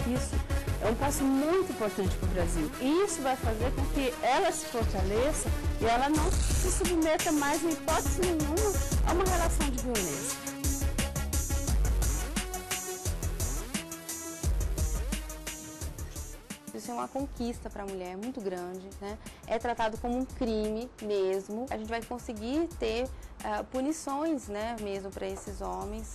Isso é um passo muito importante para o Brasil. E isso vai fazer com que ela se fortaleça e ela não se submeta mais, em hipótese nenhuma, a uma relação de violência. Isso é uma conquista para a mulher muito grande, né? É tratado como um crime mesmo. A gente vai conseguir ter punições, né, mesmo para esses homens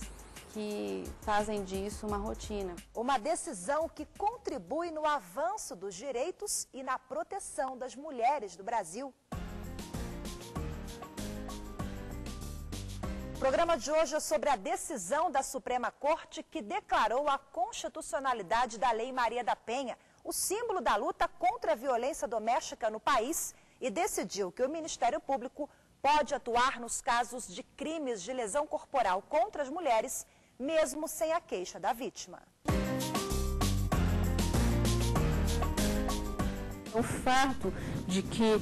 que fazem disso uma rotina. Uma decisão que contribui no avanço dos direitos e na proteção das mulheres do Brasil. O programa de hoje é sobre a decisão da Suprema Corte que declarou a constitucionalidade da Lei Maria da Penha, o símbolo da luta contra a violência doméstica no país, e decidiu que o Ministério Público pode atuar nos casos de crimes de lesão corporal contra as mulheres, mesmo sem a queixa da vítima. O fato de que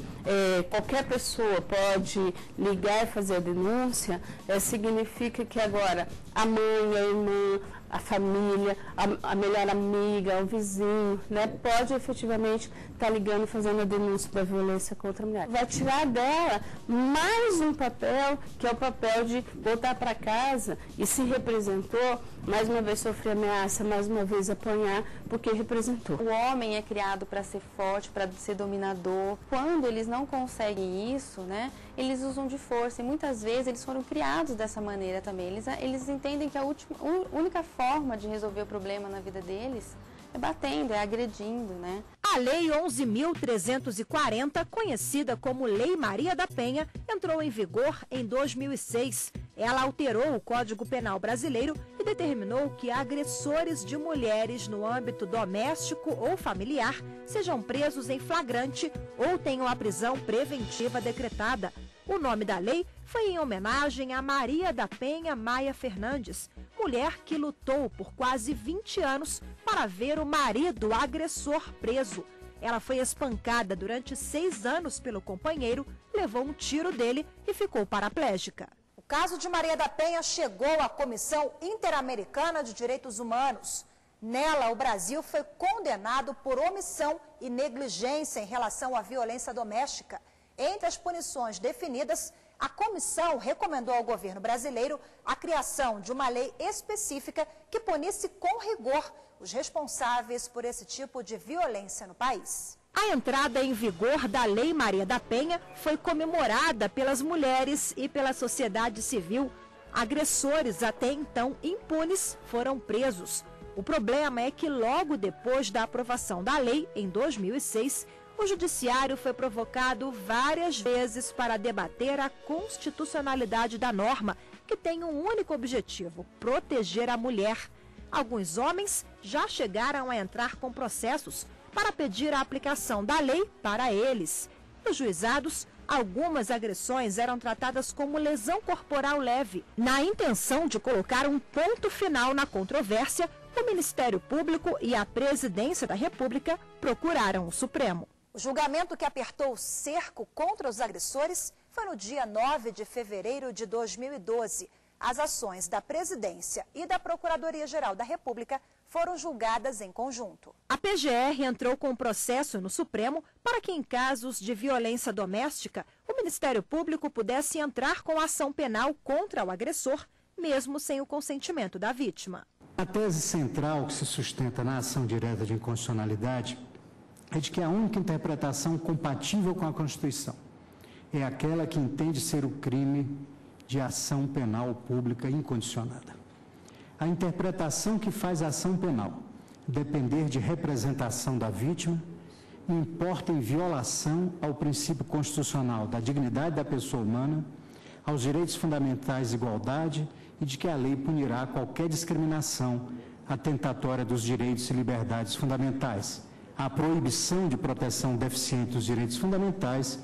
qualquer pessoa pode ligar e fazer a denúncia significa que agora a mãe, a irmã, a família, a melhor amiga, o vizinho, né, pode efetivamente estar ligando e fazendo a denúncia da violência contra a mulher. Vai tirar dela mais um papel, que é o papel de voltar para casa e se representou, mais uma vez sofrer ameaça, mais uma vez apanhar, porque representou. O homem é criado para ser forte, para ser dominador. Quando eles não conseguem isso, né, eles usam de força e muitas vezes eles foram criados dessa maneira também. Eles entendem que a única forma de resolver o problema na vida deles é batendo, é agredindo, né? A Lei 11.340, conhecida como Lei Maria da Penha, entrou em vigor em 2006. Ela alterou o Código Penal brasileiro e determinou que agressores de mulheres no âmbito doméstico ou familiar sejam presos em flagrante ou tenham a prisão preventiva decretada. O nome da lei foi em homenagem a Maria da Penha Maia Fernandes, mulher que lutou por quase 20 anos para ver o marido agressor preso. Ela foi espancada durante 6 anos pelo companheiro, levou um tiro dele e ficou paraplégica. O caso de Maria da Penha chegou à Comissão Interamericana de Direitos Humanos. Nela, o Brasil foi condenado por omissão e negligência em relação à violência doméstica. Entre as punições definidas, a comissão recomendou ao governo brasileiro a criação de uma lei específica que punisse com rigor os responsáveis por esse tipo de violência no país. A entrada em vigor da Lei Maria da Penha foi comemorada pelas mulheres e pela sociedade civil. Agressores até então impunes foram presos. O problema é que logo depois da aprovação da lei, em 2006, o judiciário foi provocado várias vezes para debater a constitucionalidade da norma, que tem um único objetivo: proteger a mulher. Alguns homens já chegaram a entrar com processos para pedir a aplicação da lei para eles. Nos juizados, algumas agressões eram tratadas como lesão corporal leve. Na intenção de colocar um ponto final na controvérsia, o Ministério Público e a Presidência da República procuraram o Supremo. O julgamento que apertou o cerco contra os agressores foi no dia 9 de fevereiro de 2012. As ações da Presidência e da Procuradoria-Geral da República foram julgadas em conjunto. A PGR entrou com um processo no Supremo para que, em casos de violência doméstica, o Ministério Público pudesse entrar com ação penal contra o agressor, mesmo sem o consentimento da vítima. A tese central que se sustenta na ação direta de inconstitucionalidade é de que a única interpretação compatível com a Constituição é aquela que entende ser o crime de ação penal pública incondicionada. A interpretação que faz a ação penal depender de representação da vítima importa em violação ao princípio constitucional da dignidade da pessoa humana, aos direitos fundamentais de igualdade e de que a lei punirá qualquer discriminação atentatória dos direitos e liberdades fundamentais, à proibição de proteção deficiente dos direitos fundamentais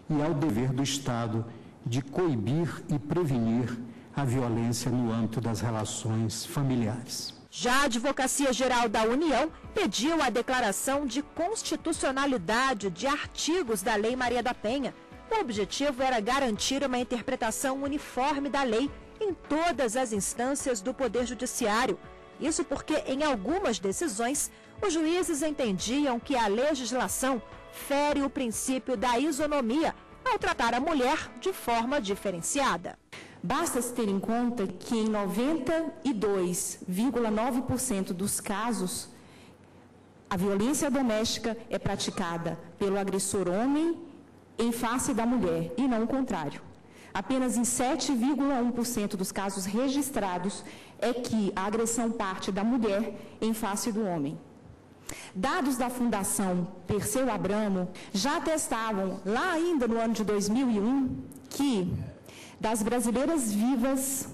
e ao dever do Estado de coibir e prevenir a violência no âmbito das relações familiares. Já a Advocacia Geral da União pediu a declaração de constitucionalidade de artigos da Lei Maria da Penha. O objetivo era garantir uma interpretação uniforme da lei em todas as instâncias do Poder Judiciário. Isso porque, em algumas decisões, Os juízes entendiam que a legislação fere o princípio da isonomia ao tratar a mulher de forma diferenciada. Basta se ter em conta que em 92,9% dos casos, a violência doméstica é praticada pelo agressor homem em face da mulher, e não o contrário. Apenas em 7,1% dos casos registrados é que a agressão parte da mulher em face do homem. Dados da Fundação Perseu Abramo já atestavam, lá ainda no ano de 2001, que das brasileiras vivas,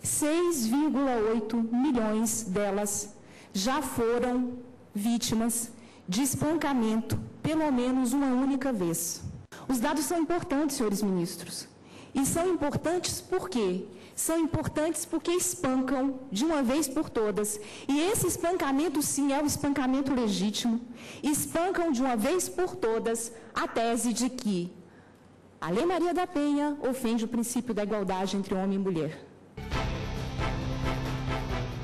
6,8 milhões delas já foram vítimas de espancamento pelo menos uma única vez. Os dados são importantes, senhores ministros. E são importantes por quê? São importantes porque espancam de uma vez por todas. E esse espancamento, sim, é o espancamento legítimo. Espancam de uma vez por todas a tese de que a Lei Maria da Penha ofende o princípio da igualdade entre homem e mulher.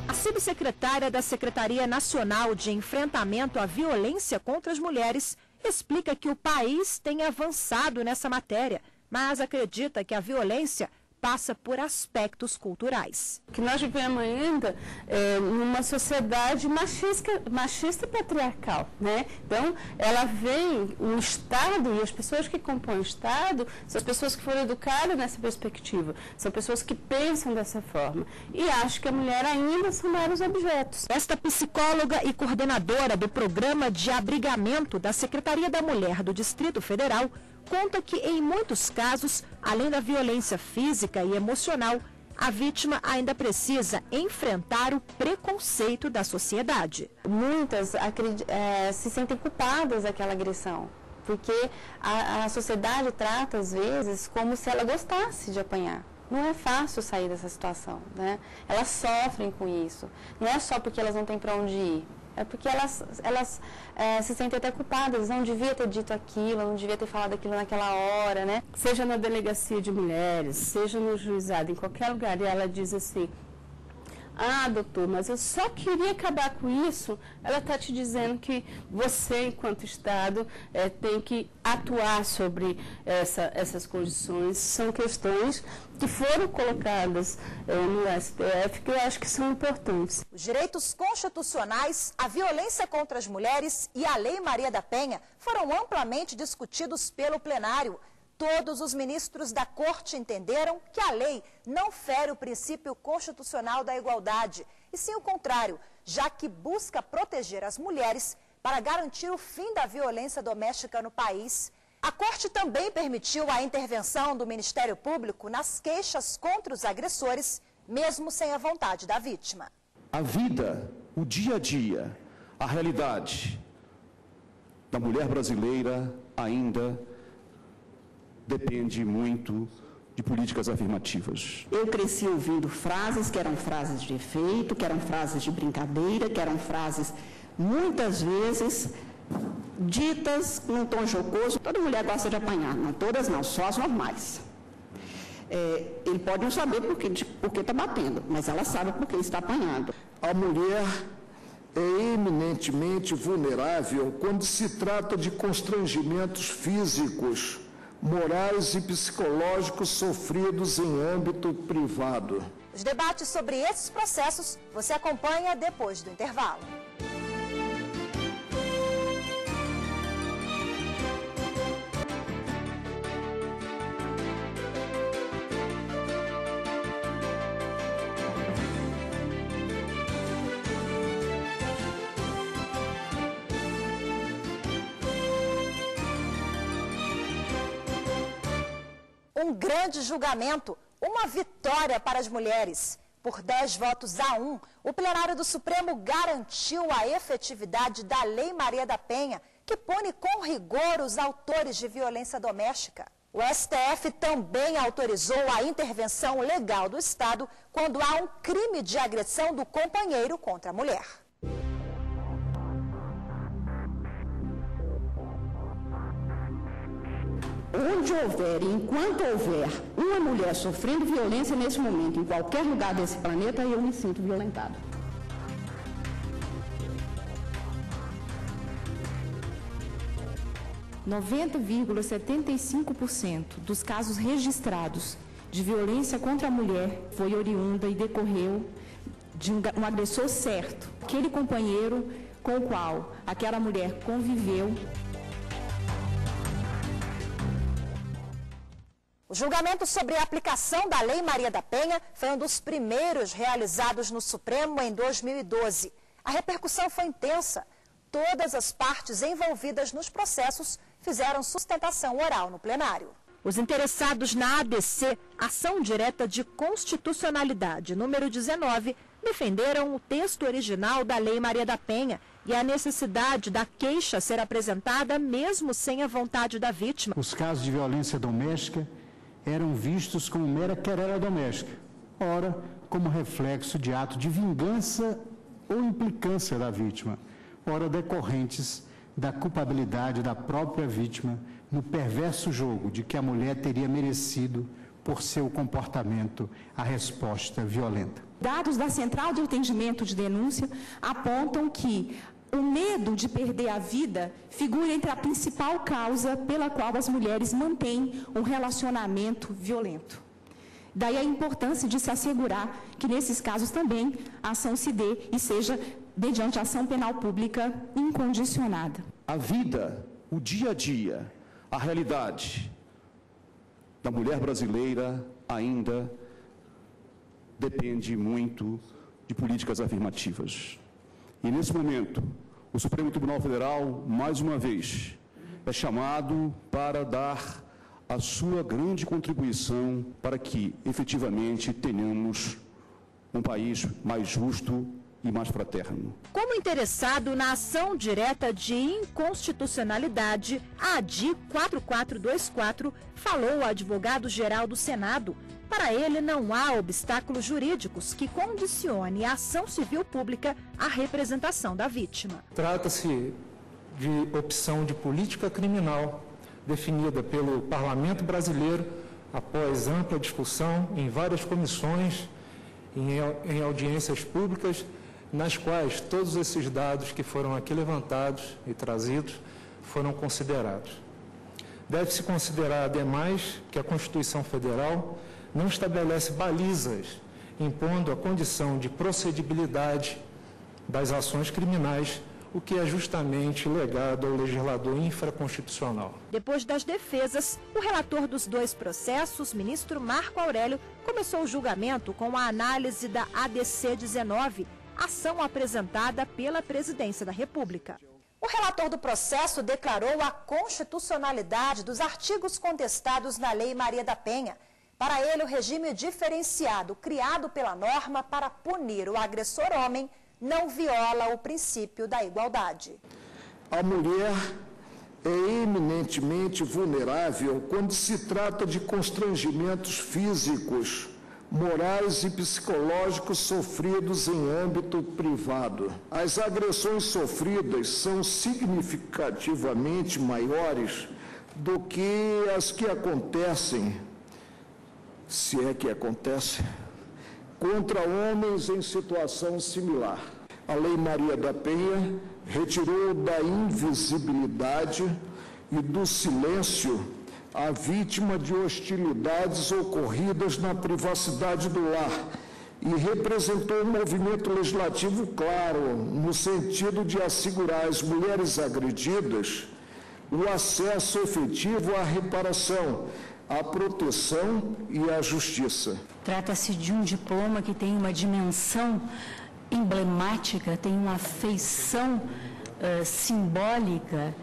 A subsecretária da Secretaria Nacional de Enfrentamento à Violência contra as Mulheres explica que o país tem avançado nessa matéria, mas acredita que a violência passa por aspectos culturais. Que nós vivemos ainda numa sociedade machista e patriarcal, né? Então, ela vem, o Estado e as pessoas que compõem o Estado são as pessoas que foram educadas nessa perspectiva, são pessoas que pensam dessa forma e acham que a mulher ainda são meros objetos. Esta psicóloga e coordenadora do Programa de Abrigamento da Secretaria da Mulher do Distrito Federal conta que, em muitos casos, além da violência física e emocional, a vítima ainda precisa enfrentar o preconceito da sociedade. Muitas se sentem culpadas daquela agressão, porque a sociedade trata, às vezes, como se ela gostasse de apanhar. Não é fácil sair dessa situação, né? Elas sofrem com isso. Não é só porque elas não têm para onde ir. É porque elas se sentem até culpadas, não devia ter dito aquilo, não devia ter falado aquilo naquela hora, né? Seja na delegacia de mulheres, seja no juizado, em qualquer lugar, e ela diz assim: ah, doutor, mas eu só queria acabar com isso. Ela está te dizendo que você, enquanto Estado, tem que atuar sobre essas condições. São questões que foram colocadas no STF, que eu acho que são importantes. Os direitos constitucionais, a violência contra as mulheres e a Lei Maria da Penha foram amplamente discutidos pelo plenário. Todos os ministros da Corte entenderam que a lei não fere o princípio constitucional da igualdade, e sim o contrário, já que busca proteger as mulheres para garantir o fim da violência doméstica no país. A Corte também permitiu a intervenção do Ministério Público nas queixas contra os agressores, mesmo sem a vontade da vítima. A vida, o dia a dia, a realidade da mulher brasileira ainda depende muito de políticas afirmativas. Eu cresci ouvindo frases que eram frases de efeito, que eram frases de brincadeira, que eram frases, muitas vezes, ditas num tom jocoso. Toda mulher gosta de apanhar, não todas não, só as normais. Ele pode não saber por que está batendo, mas ela sabe por que está apanhando. A mulher é eminentemente vulnerável quando se trata de constrangimentos físicos, morais e psicológicos sofridos em âmbito privado. Os debates sobre esses processos você acompanha depois do intervalo. Um grande julgamento, uma vitória para as mulheres. Por 10 votos a 1, o plenário do Supremo garantiu a efetividade da Lei Maria da Penha, que pune com rigor os autores de violência doméstica. O STF também autorizou a intervenção legal do Estado quando há um crime de agressão do companheiro contra a mulher. Onde houver, enquanto houver uma mulher sofrendo violência nesse momento, em qualquer lugar desse planeta, eu me sinto violentada. 90,75% dos casos registrados de violência contra a mulher foi oriunda e decorreu de um agressor certo, aquele companheiro com o qual aquela mulher conviveu. O julgamento sobre a aplicação da Lei Maria da Penha foi um dos primeiros realizados no Supremo em 2012. A repercussão foi intensa. Todas as partes envolvidas nos processos fizeram sustentação oral no plenário. Os interessados na ADC, Ação Direta de Constitucionalidade número 19, defenderam o texto original da Lei Maria da Penha e a necessidade da queixa ser apresentada mesmo sem a vontade da vítima. Os casos de violência doméstica eram vistos como mera querela doméstica, ora como reflexo de ato de vingança ou implicância da vítima, ora decorrentes da culpabilidade da própria vítima no perverso jogo de que a mulher teria merecido, por seu comportamento, a resposta violenta. Dados da Central de Atendimento de Denúncia apontam que o medo de perder a vida figura entre a principal causa pela qual as mulheres mantêm um relacionamento violento. Daí a importância de se assegurar que, nesses casos também, a ação se dê e seja mediante ação penal pública incondicionada. A vida, o dia a dia, a realidade da mulher brasileira ainda depende muito de políticas afirmativas. E, nesse momento, o Supremo Tribunal Federal, mais uma vez, é chamado para dar a sua grande contribuição para que, efetivamente, tenhamos um país mais justo e mais fraterno. Como interessado na ação direta de inconstitucionalidade, a ADI 4424 falou o advogado-geral do Senado. Para ele, não há obstáculos jurídicos que condicione a ação civil pública à representação da vítima. Trata-se de opção de política criminal definida pelo Parlamento brasileiro após ampla discussão em várias comissões, em audiências públicas, nas quais todos esses dados que foram aqui levantados e trazidos foram considerados. Deve-se considerar, ademais, que a Constituição Federal não estabelece balizas impondo a condição de procedibilidade das ações criminais, o que é justamente legado ao legislador infraconstitucional. Depois das defesas, o relator dos dois processos, ministro Marco Aurélio, começou o julgamento com a análise da ADC 19, ação apresentada pela Presidência da República. O relator do processo declarou a constitucionalidade dos artigos contestados na Lei Maria da Penha. Para ele, o regime diferenciado criado pela norma para punir o agressor homem não viola o princípio da igualdade. A mulher é eminentemente vulnerável quando se trata de constrangimentos físicos, morais e psicológicos sofridos em âmbito privado. As agressões sofridas são significativamente maiores do que as que acontecem, se é que acontece, contra homens em situação similar. A Lei Maria da Penha retirou da invisibilidade e do silêncio a vítima de hostilidades ocorridas na privacidade do lar e representou um movimento legislativo claro no sentido de assegurar às mulheres agredidas o acesso efetivo à reparação, à proteção e à justiça. Trata-se de um diploma que tem uma dimensão emblemática, tem uma feição simbólica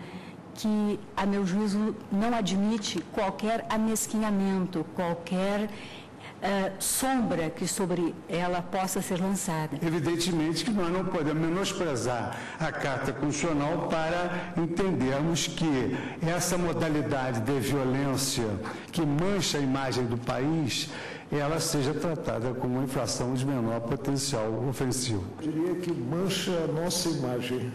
que, a meu juízo, não admite qualquer amesquinhamento, qualquer sombra que sobre ela possa ser lançada. Evidentemente que nós não podemos menosprezar a Carta Constitucional para entendermos que essa modalidade de violência que mancha a imagem do país, ela seja tratada como uma infração de menor potencial ofensivo. Eu diria que mancha a nossa imagem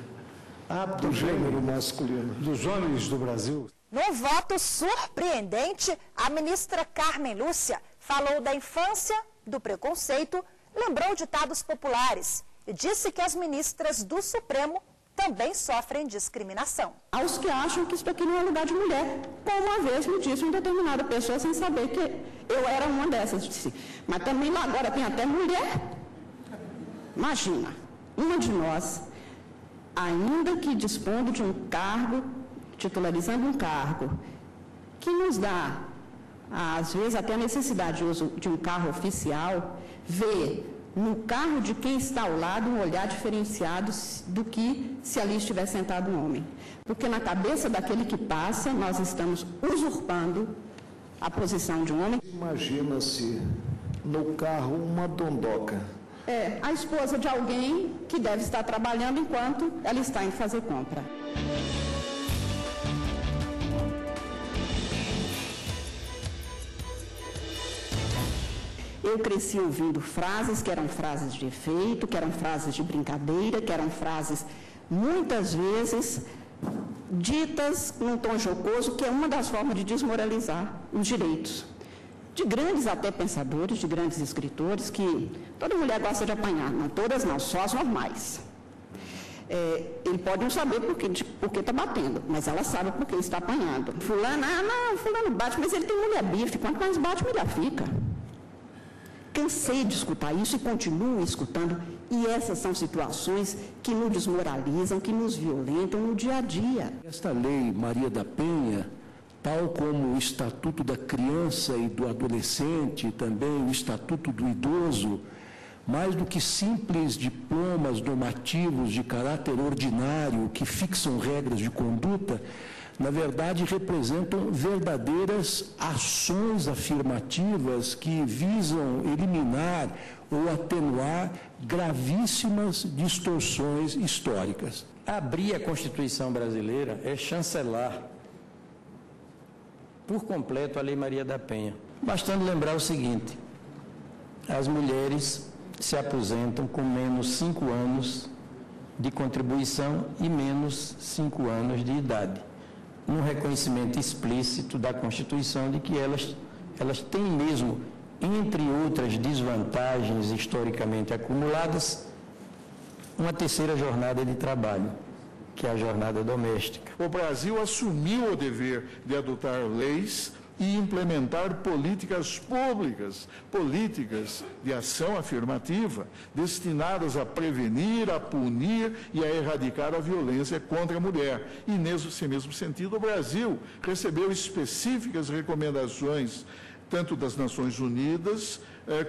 do gênero masculino. Dos homens do Brasil. No voto surpreendente, a ministra Carmen Lúcia falou da infância, do preconceito, lembrou ditados populares e disse que as ministras do Supremo também sofrem discriminação. Aos que acham que isso aqui não é lugar de mulher, como uma vez me disse uma determinada pessoa sem saber que eu era uma dessas. Disse, mas também lá agora tem até mulher. Imagina, uma de nós, ainda que dispondo de um cargo, titularizando um cargo, que nos dá, às vezes, até a necessidade de uso de um carro oficial, vê no carro de quem está ao lado um olhar diferenciado do que se ali estiver sentado um homem. Porque na cabeça daquele que passa, nós estamos usurpando a posição de um homem. Imagina-se no carro uma dondoca. É, a esposa de alguém que deve estar trabalhando enquanto ela está indo fazer compra. Eu cresci ouvindo frases que eram frases de efeito, que eram frases de brincadeira, que eram frases, muitas vezes, ditas num tom jocoso, que é uma das formas de desmoralizar os direitos. De grandes até pensadores, de grandes escritores, que toda mulher gosta de apanhar, não todas não, só as normais. Ele pode não saber por que está batendo, mas ela sabe por que está apanhando. Fulano, fulano bate, mas ele tem mulher bife, quanto mais bate, melhor fica. Cansei de escutar isso e continuo escutando, e essas são situações que nos desmoralizam, que nos violentam no dia a dia. Esta lei Maria da Penha, tal como o Estatuto da Criança e do Adolescente, também o Estatuto do Idoso, mais do que simples diplomas normativos de caráter ordinário que fixam regras de conduta, na verdade, representam verdadeiras ações afirmativas que visam eliminar ou atenuar gravíssimas distorções históricas. Abrir a Constituição brasileira é chancelar por completo a Lei Maria da Penha. Bastando lembrar o seguinte: as mulheres se aposentam com menos 5 anos de contribuição e menos 5 anos de idade, no reconhecimento explícito da Constituição de que elas têm mesmo, entre outras desvantagens historicamente acumuladas, uma terceira jornada de trabalho, que é a jornada doméstica. O Brasil assumiu o dever de adotar leis e implementar políticas públicas, políticas de ação afirmativa, destinadas a prevenir, a punir e a erradicar a violência contra a mulher. E, nesse mesmo sentido, o Brasil recebeu específicas recomendações, tanto das Nações Unidas,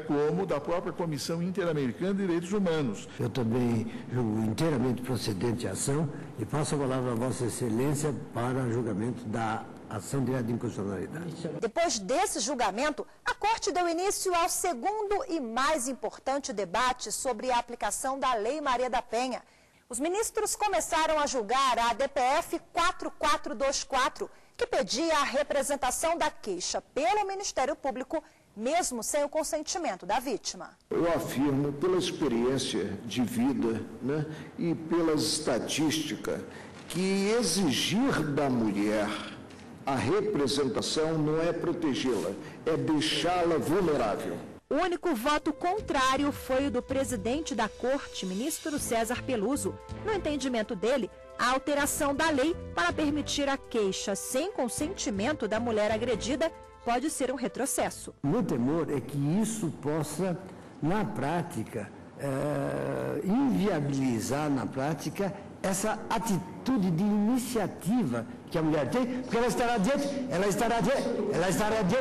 como da própria Comissão Interamericana de Direitos Humanos. Eu também julgo inteiramente procedente a ação e passo a palavra a Vossa Excelência para julgamento da ação direta de inconstitucionalidade. Depois desse julgamento, a Corte deu início ao segundo e mais importante debate sobre a aplicação da Lei Maria da Penha. Os ministros começaram a julgar a DPF 4424, que pedia a representação da queixa pelo Ministério Público, mesmo sem o consentimento da vítima. Eu afirmo, pela experiência de vida, né, e pelas estatísticas, que exigir da mulher a representação não é protegê-la, é deixá-la vulnerável. O único voto contrário foi o do presidente da Corte, ministro César Peluso. No entendimento dele, a alteração da lei para permitir a queixa sem consentimento da mulher agredida pode ser um retrocesso. O meu temor é que isso possa, na prática, inviabilizar na prática essa atitude de iniciativa que a mulher tem, porque ela estará diante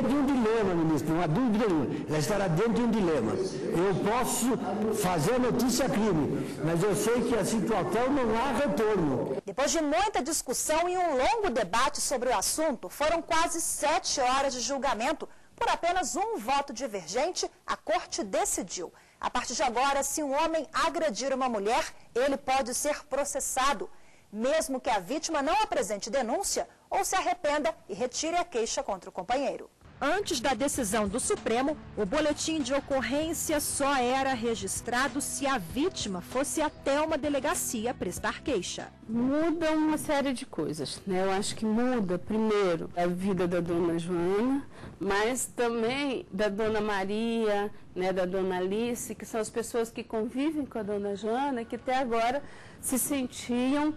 de um dilema, ministro, não há dúvida nenhuma. Ela estará diante de um dilema. Eu posso fazer notícia crime, mas eu sei que assim que até não há retorno. Depois de muita discussão e um longo debate sobre o assunto, foram quase 7 horas de julgamento. Por apenas um voto divergente, a Corte decidiu. A partir de agora, se um homem agredir uma mulher, ele pode ser processado, mesmo que a vítima não apresente denúncia ou se arrependa e retire a queixa contra o companheiro. Antes da decisão do Supremo, o boletim de ocorrência só era registrado se a vítima fosse até uma delegacia prestar queixa. Muda uma série de coisas, né? Eu acho que muda, primeiro, a vida da dona Joana, mas também da dona Maria, né, da dona Alice, que são as pessoas que convivem com a dona Joana, que até agora se sentiam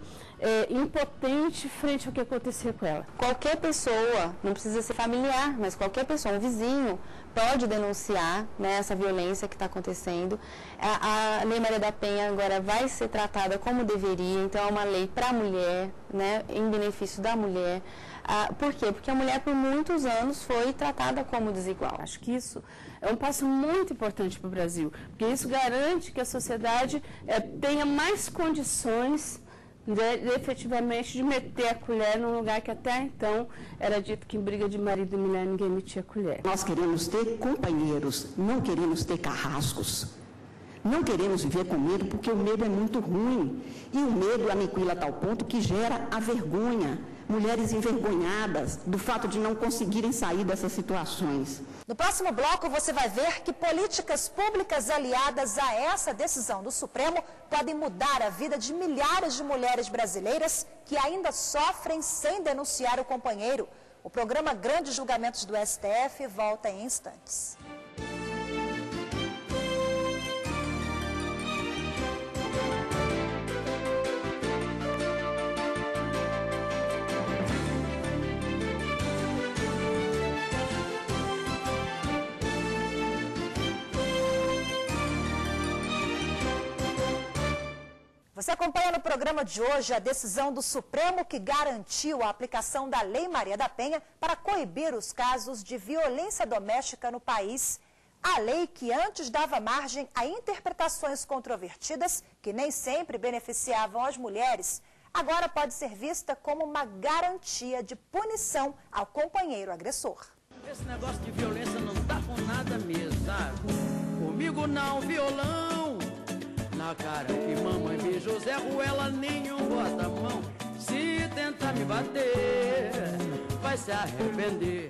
impotentes frente ao que acontecia com ela. Qualquer pessoa, não precisa ser familiar, mas qualquer pessoa, um vizinho, pode denunciar, né, essa violência que está acontecendo. A Lei Maria da Penha agora vai ser tratada como deveria, então é uma lei para a mulher, né, em benefício da mulher. Por quê? Porque a mulher por muitos anos foi tratada como desigual. Acho que isso é um passo muito importante para o Brasil, porque isso garante que a sociedade tenha mais condições efetivamente de meter a colher num lugar que até então era dito que em briga de marido e mulher ninguém metia a colher. Nós queremos ter companheiros, não queremos ter carrascos. Não queremos viver com medo, porque o medo é muito ruim. E o medo aniquila a tal ponto que gera a vergonha. Mulheres envergonhadas do fato de não conseguirem sair dessas situações. No próximo bloco, você vai ver que políticas públicas aliadas a essa decisão do Supremo podem mudar a vida de milhares de mulheres brasileiras que ainda sofrem sem denunciar o companheiro. O programa Grandes Julgamentos do STF volta em instantes. Você acompanha no programa de hoje a decisão do Supremo que garantiu a aplicação da Lei Maria da Penha para coibir os casos de violência doméstica no país. A lei que antes dava margem a interpretações controvertidas que nem sempre beneficiavam as mulheres, agora pode ser vista como uma garantia de punição ao companheiro agressor. Esse negócio de violência não tá com nada mesmo, sabe? Comigo não, violão. Na cara que mamãe beijou Zé Ruela, nenhum bota a mão. Se tentar me bater, vai se arrepender.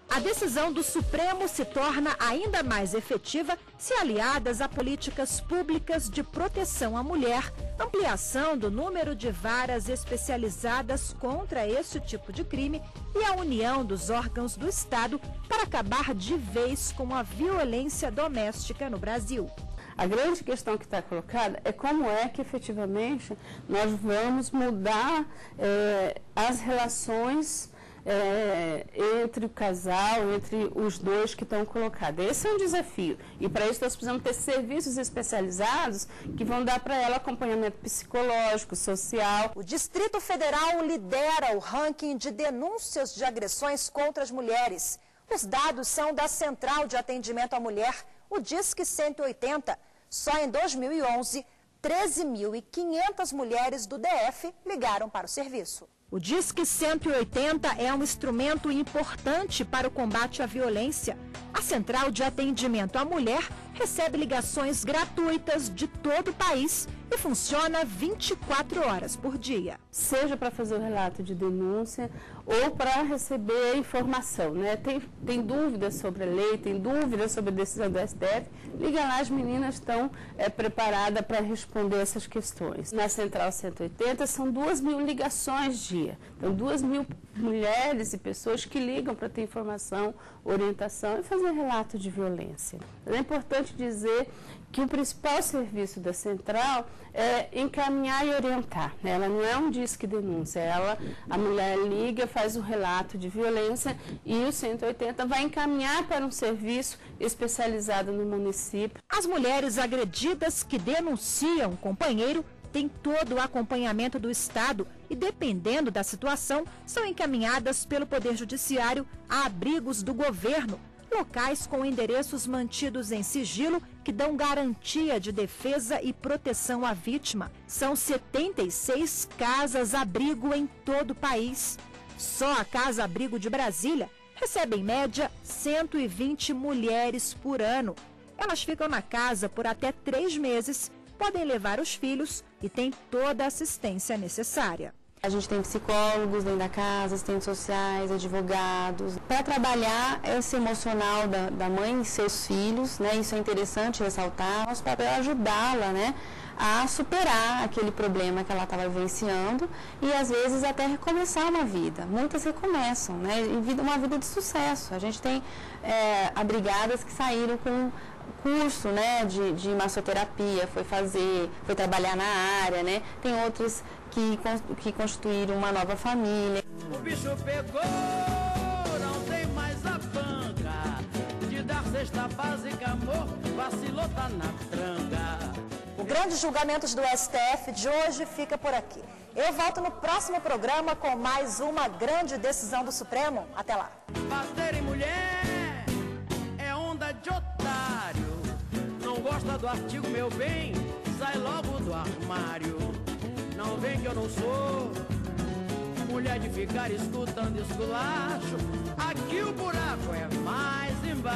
A decisão do Supremo se torna ainda mais efetiva se aliadas a políticas públicas de proteção à mulher, ampliação do número de varas especializadas contra esse tipo de crime e a união dos órgãos do Estado para acabar de vez com a violência doméstica no Brasil. A grande questão que está colocada é como é que efetivamente nós vamos mudar as relações entre o casal, entre os dois que estão colocados. Esse é um desafio. E para isso nós precisamos ter serviços especializados que vão dar para ela acompanhamento psicológico, social. O Distrito Federal lidera o ranking de denúncias de agressões contra as mulheres. Os dados são da Central de Atendimento à Mulher, o Disque 180. Só em 2011, 13.500 mulheres do DF ligaram para o serviço. O Disque 180 é um instrumento importante para o combate à violência. A Central de Atendimento à Mulher recebe ligações gratuitas de todo o país e funciona 24 horas por dia. Seja para fazer o relato de denúncia ou para receber informação, né? Tem dúvidas sobre a lei, tem dúvidas sobre a decisão do STF, liga lá, as meninas estão preparadas para responder essas questões. Na Central 180 são 2.000 ligações dia, então 2.000 mulheres e pessoas que ligam para ter informação, orientação e fazer relato de violência. É importante dizer que o principal serviço da Central é encaminhar e orientar, né? Ela não é um disque denúncia, a mulher liga, faz o relato de violência e o 180 vai encaminhar para um serviço especializado no município. As mulheres agredidas que denunciam o companheiro têm todo o acompanhamento do Estado e, dependendo da situação, são encaminhadas pelo Poder Judiciário a abrigos do governo, locais com endereços mantidos em sigilo que dão garantia de defesa e proteção à vítima. São 76 casas-abrigo em todo o país. Só a Casa-Abrigo de Brasília recebe, em média, 120 mulheres por ano. Elas ficam na casa por até 3 meses, podem levar os filhos e têm toda a assistência necessária. A gente tem psicólogos dentro da casa, assistentes sociais, advogados, para trabalhar esse emocional da mãe e seus filhos, né? Isso é interessante ressaltar. Nosso papel é ajudá-la, né, a superar aquele problema que ela estava vivenciando e, às vezes, até recomeçar uma vida. Muitas recomeçam, né, uma vida de sucesso. A gente tem abrigadas que saíram com curso, né, de massoterapia, foi trabalhar na área, né? Tem outras que constituíram uma nova família. O bicho pegou, não tem mais a banca de dar cesta básica, amor, vacilou, tá na tranca. O grande julgamentos do STF de hoje fica por aqui. Eu volto no próximo programa com mais uma grande decisão do Supremo. Até lá. Bater em mulher é onda de otário. Não gosta do artigo, meu bem, sai logo do armário. Não vem que eu não sou mulher de ficar escutando esculacho. Aqui o buraco é mais embaixo.